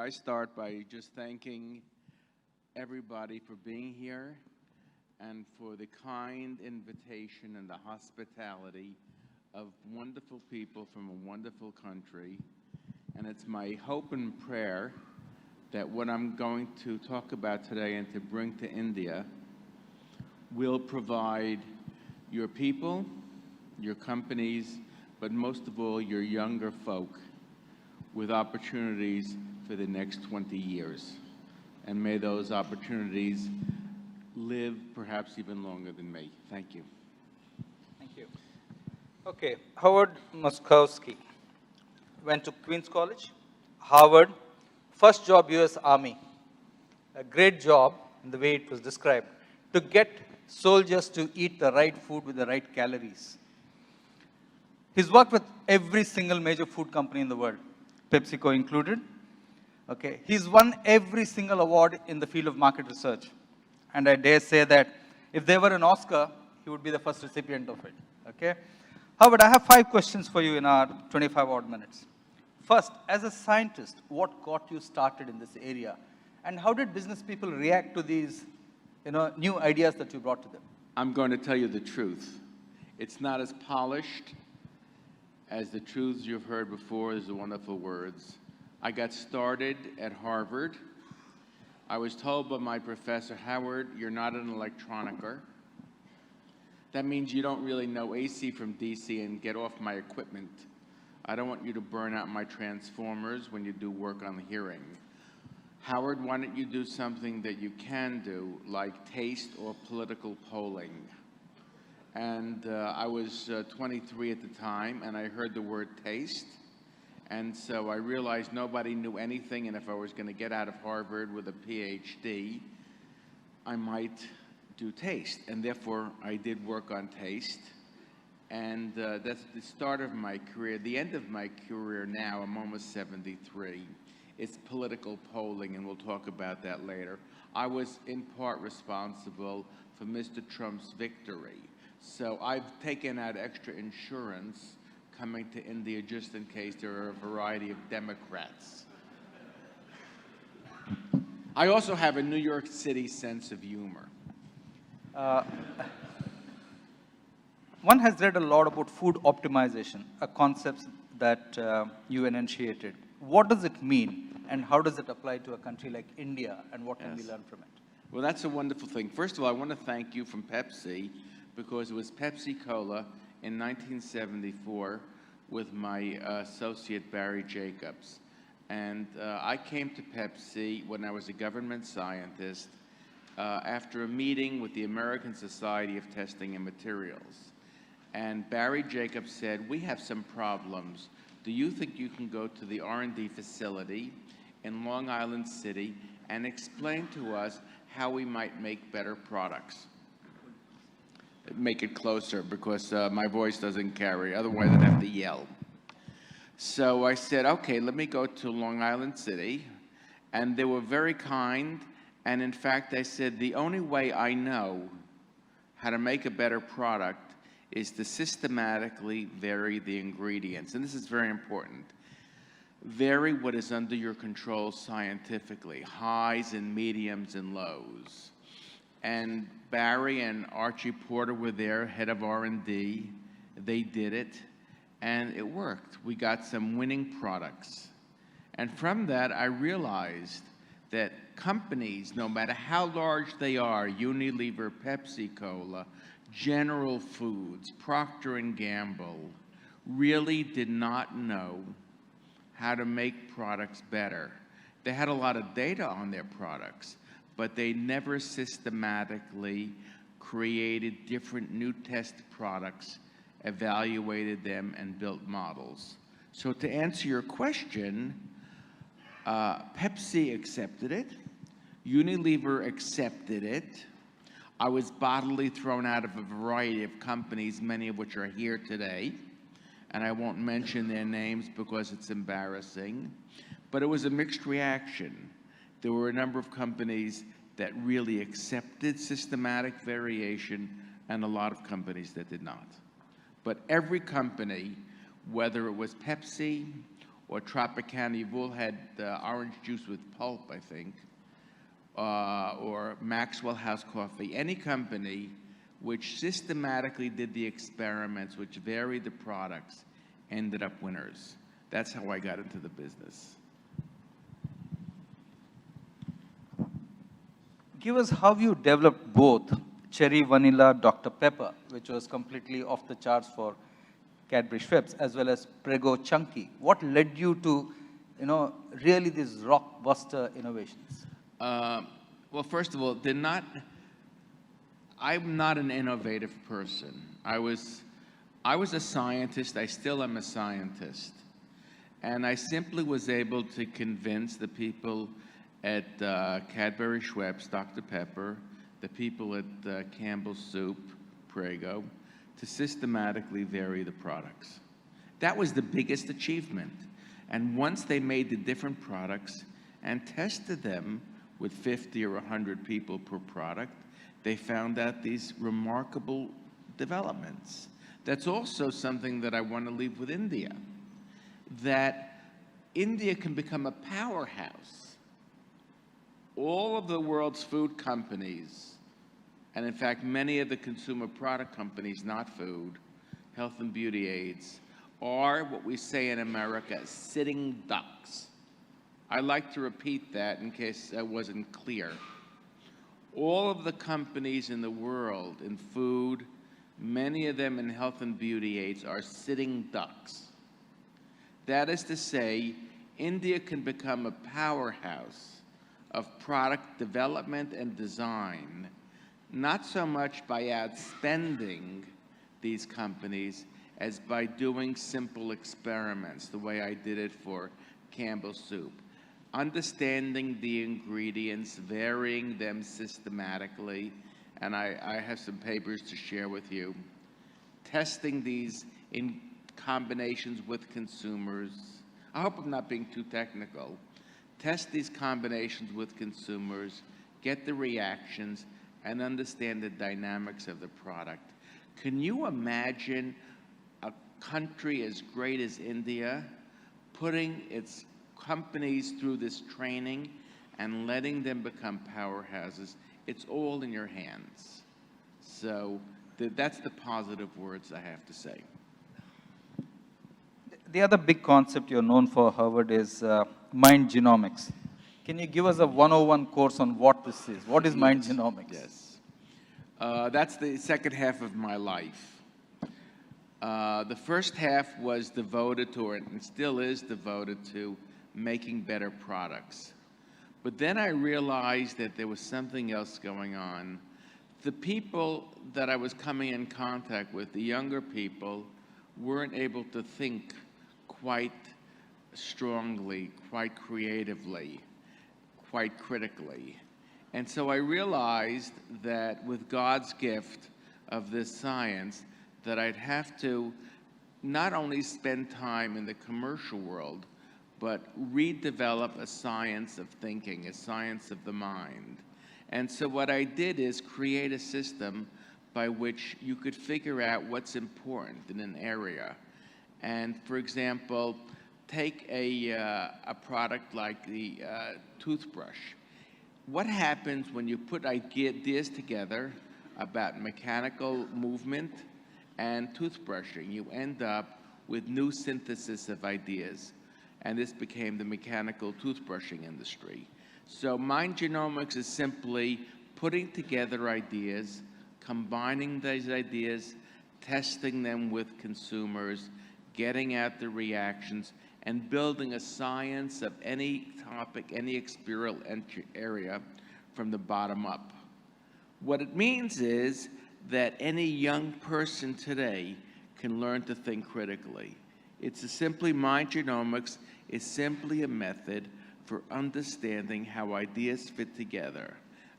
I start by just thanking everybody for being here and for the kind invitation and the hospitality of wonderful people from a wonderful country. And it's my hope and prayer that what I'm going to talk about today and to bring to India will provide your people, your companies, but most of all, your younger folk with opportunities for the next 20 years. And may those opportunities live perhaps even longer than me. Thank you. Thank you. Okay, Howard Moskowitz went to Queen's College, Harvard, first job US Army. A great job in the way it was described, to get soldiers to eat the right food with the right calories. He's worked with every single major food company in the world, PepsiCo included. Okay, he's won every single award in the field of market research. And I dare say that if there were an Oscar, he would be the first recipient of it. Okay? Howard, I have 5 questions for you in our 25 odd minutes. First, as a scientist, what got you started in this area? And how did business people react to these new ideas that you brought to them? I'm going to tell you the truth. It's not as polished as the truths you've heard before. These are wonderful words. I got started at Harvard. I was told by my professor, Howard, you're not an electronicer. That means you don't really know AC from DC, and get off my equipment. I don't want you to burn out my transformers when you do work on the hearing. Howard, why don't you do something that you can do, like taste or political polling? And I was 23 at the time, and I heard the word taste. And so I realized nobody knew anything, and if I was going to get out of Harvard with a PhD, I might do taste. And therefore, I did work on taste. And that's the start of my career. The end of my career now, I'm almost 73. It's political polling, and we'll talk about that later. I was in part responsible for Mr. Trump's victory. So I've taken out extra insurance coming to India just in case there are a variety of Democrats. I also have a New York City sense of humor. One has read a lot about food optimization, a concept that you enunciated. What does it mean, and how does it apply to a country like India, and what can we learn from it? Well, that's a wonderful thing. First of all, I want to thank you from Pepsi, because it was Pepsi-Cola in 1974 with my associate Barry Jacobs. And I came to Pepsi when I was a government scientist after a meeting with the American Society of Testing and Materials. And Barry Jacobs said, we have some problems. Do you think you can go to the R&D facility in Long Island City and explain to us how we might make better products? Make it closer, because my voice doesn't carry. Otherwise, I'd have to yell. So I said, okay, let me go to Long Island City. And they were very kind. And in fact, I said, the only way I know how to make a better product is to systematically vary the ingredients. And this is very important. Vary what is under your control scientifically, highs and mediums and lows. And Barry and Archie Porter were there, head of R&D. They did it, and it worked. We got some winning products. And from that, I realized that companies, no matter how large they are, Unilever, Pepsi-Cola, General Foods, Procter & Gamble, really did not know how to make products better. They had a lot of data on their products, but they never systematically created different new test products, evaluated them, and built models. So to answer your question, Pepsi accepted it. Unilever accepted it. I was bodily thrown out of a variety of companies, many of which are here today. And I won't mention their names because it's embarrassing. But it was a mixed reaction. There were a number of companies that really accepted systematic variation, and a lot of companies that did not. But every company, whether it was Pepsi or Tropicana. You've all had orange juice with pulp, I think, or Maxwell House Coffee. Any company which systematically did the experiments, which varied the products, ended up winners. That's how I got into the business. Give us how you developed both Cherry Vanilla Dr. Pepper, which was completely off the charts for Cadbury Schweppes, as well as Prego Chunky. What led you to, really these rockbuster innovations? Well, first of all, I'm not an innovative person. I was a scientist. I still am a scientist. And I simply was able to convince the people at Cadbury Schweppes, Dr. Pepper, the people at Campbell's Soup, Prego, to systematically vary the products. That was the biggest achievement. And once they made the different products and tested them with 50 or 100 people per product, they found out these remarkable developments. That's also something that I want to leave with India, that India can become a powerhouse. All of the world's food companies, and in fact, many of the consumer product companies, not food, health and beauty aids, are what we say in America, sitting ducks. I like to repeat that in case I wasn't clear. All of the companies in the world in food, many of them in health and beauty aids, are sitting ducks. That is to say, India can become a powerhouse of product development and design, not so much by outspending these companies as by doing simple experiments, the way I did it for Campbell's Soup. Understanding the ingredients, varying them systematically, and I have some papers to share with you. Testing these in combinations with consumers. I hope I'm not being too technical. Test these combinations with consumers, get the reactions, and understand the dynamics of the product. Can you imagine a country as great as India putting its companies through this training and letting them become powerhouses? It's all in your hands. So that's the positive words I have to say. The other big concept you're known for, Harvard, is mind genomics. Can you give us a 101 course on what this is? What is mind genomics? Yes. That's the second half of my life. The first half was devoted to, and still is devoted to, making better products. But then I realized that there was something else going on. The people that I was coming in contact with, the younger people, weren't able to think quite strongly, quite creatively, quite critically. And so I realized that with God's gift of this science, that I'd have to not only spend time in the commercial world, but redevelop a science of thinking, a science of the mind. And so what I did is create a system by which you could figure out what's important in an area. And for example, take a product like the toothbrush. What happens when you put ideas together about mechanical movement and toothbrushing? You end up with new synthesis of ideas. And this became the mechanical toothbrushing industry. So mind genomics is simply putting together ideas, combining these ideas, testing them with consumers, getting at the reactions, and building a science of any topic, any experiential area from the bottom up. What it means is that any young person today can learn to think critically. It's simply mind genomics is simply a method for understanding how ideas fit together.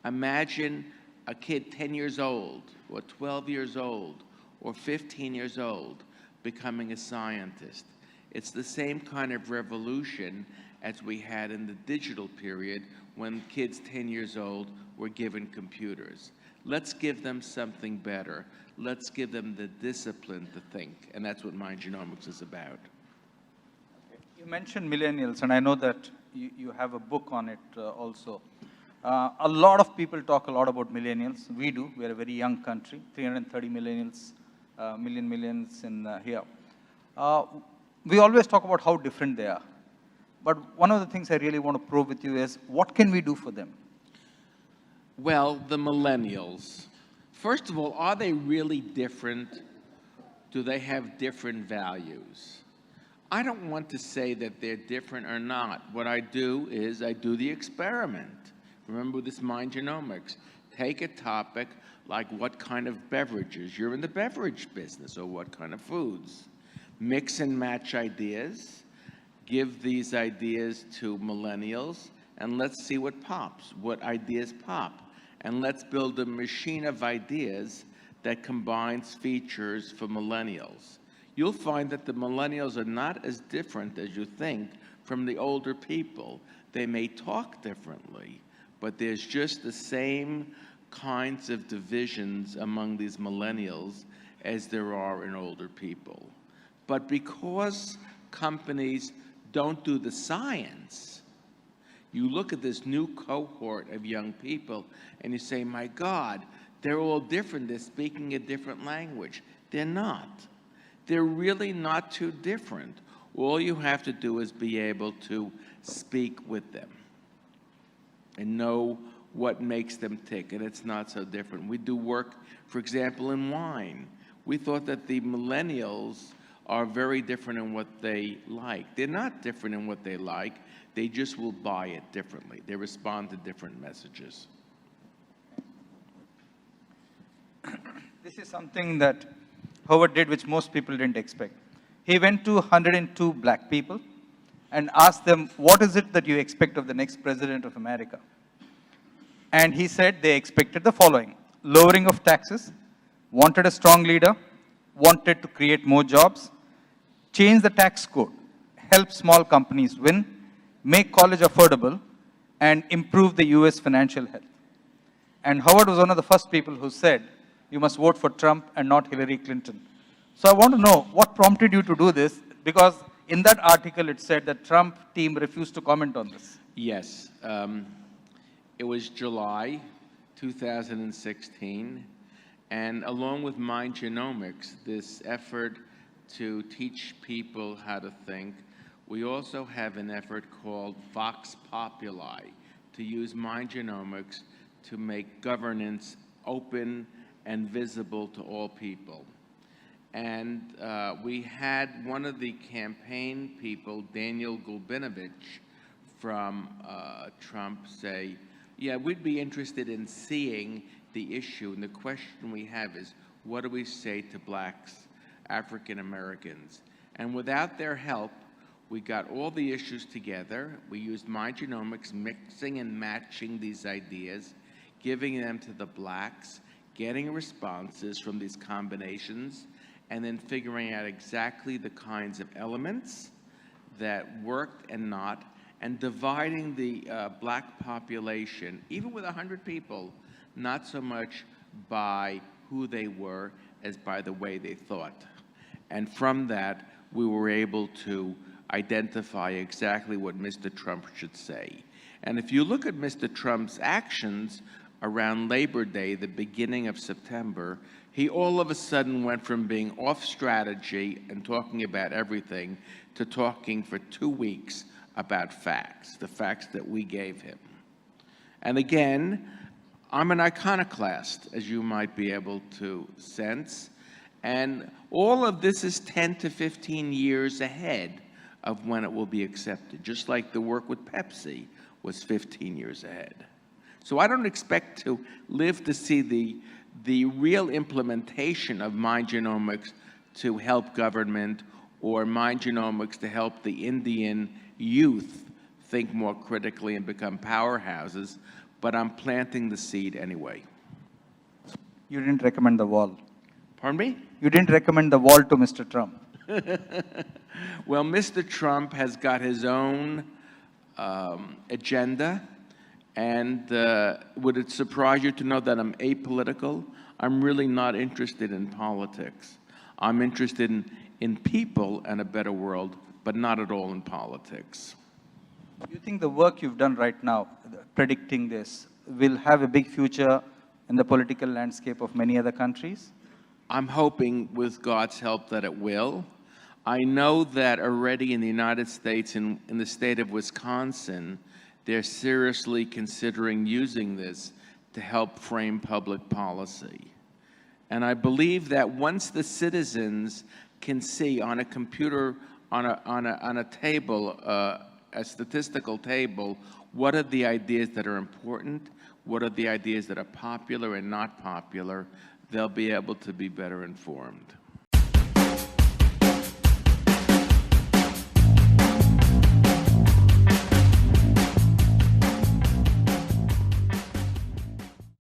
Imagine a kid 10 years old, or 12 years old, or 15 years old becoming a scientist. It's the same kind of revolution as we had in the digital period when kids 10 years old were given computers. Let's give them something better. Let's give them the discipline to think, and that's what mind genomics is about. You mentioned millennials, and I know that you have a book on it also. A lot of people talk a lot about millennials. We do. We are a very young country, 330 millions in here. We always talk about how different they are. But one of the things I really want to probe with you is, what can we do for them? Well, the millennials. First of all, are they really different? Do they have different values? I don't want to say that they're different or not. What I do is I do the experiment. Remember this mind genomics. Take a topic like what kind of beverages. You're in the beverage business, or what kind of foods. Mix and match ideas. Give these ideas to millennials, and let's see what pops, what ideas pop. And let's build a machine of ideas that combines features for millennials. You'll find that the millennials are not as different as you think from the older people. They may talk differently, but there's just the same kinds of divisions among these millennials as there are in older people. But because companies don't do the science, you look at this new cohort of young people and you say, my God, they're all different. They're speaking a different language. They're not. They're really not too different. All you have to do is be able to speak with them and know what makes them tick, and it's not so different. We do work, for example, in wine. We thought that the millennials are very different in what they like. They're not different in what they like. They just will buy it differently. They respond to different messages. This is something that Howard did, which most people didn't expect. He went to 102 black people and asked them, what is it that you expect of the next president of America? And he said they expected the following: lowering of taxes, wanted a strong leader, wanted to create more jobs, change the tax code, help small companies win, make college affordable, and improve the US financial health. And Howard was one of the first people who said, you must vote for Trump and not Hillary Clinton. So I want to know what prompted you to do this, because in that article it said that Trump team refused to comment on this. Yes. It was July 2016, and along with Mind Genomics, this effort to teach people how to think, we also have an effort called Vox Populi, to use Mind Genomics to make governance open and visible to all people. And we had one of the campaign people, Daniel Gulbinovich from Trump, say, yeah, we'd be interested in seeing the issue. And the question we have is, what do we say to blacks, African Americans? And without their help, we got all the issues together. We used Mind Genomics, mixing and matching these ideas, giving them to the blacks, getting responses from these combinations, and then figuring out exactly the kinds of elements that worked and not, and dividing the black population, even with 100 people, not so much by who they were as by the way they thought. And from that, we were able to identify exactly what Mr. Trump should say. And if you look at Mr. Trump's actions around Labor Day, the beginning of September, he all of a sudden went from being off strategy and talking about everything to talking for 2 weeks about facts, the facts that we gave him. And again, I'm an iconoclast, as you might be able to sense, and all of this is 10 to 15 years ahead of when it will be accepted, just like the work with Pepsi was 15 years ahead. So I don't expect to live to see the real implementation of Mind Genomics to help government, or Mind Genomics to help the Indian youth think more critically and become powerhouses, but I'm planting the seed anyway. You didn't recommend the wall. Pardon me? You didn't recommend the wall to Mr. Trump. Well, Mr. Trump has got his own agenda, and would it surprise you to know that I'm apolitical? I'm really not interested in politics. I'm interested in people and a better world but not at all in politics. You think the work you've done right now, predicting this, will have a big future in the political landscape of many other countries? I'm hoping, with God's help, that it will. I know that already in the United States, in the state of Wisconsin, they're seriously considering using this to help frame public policy. And I believe that once the citizens can see on a computer, on a table, a statistical table, what are the ideas that are important, what are the ideas that are popular and not popular, they'll be able to be better informed.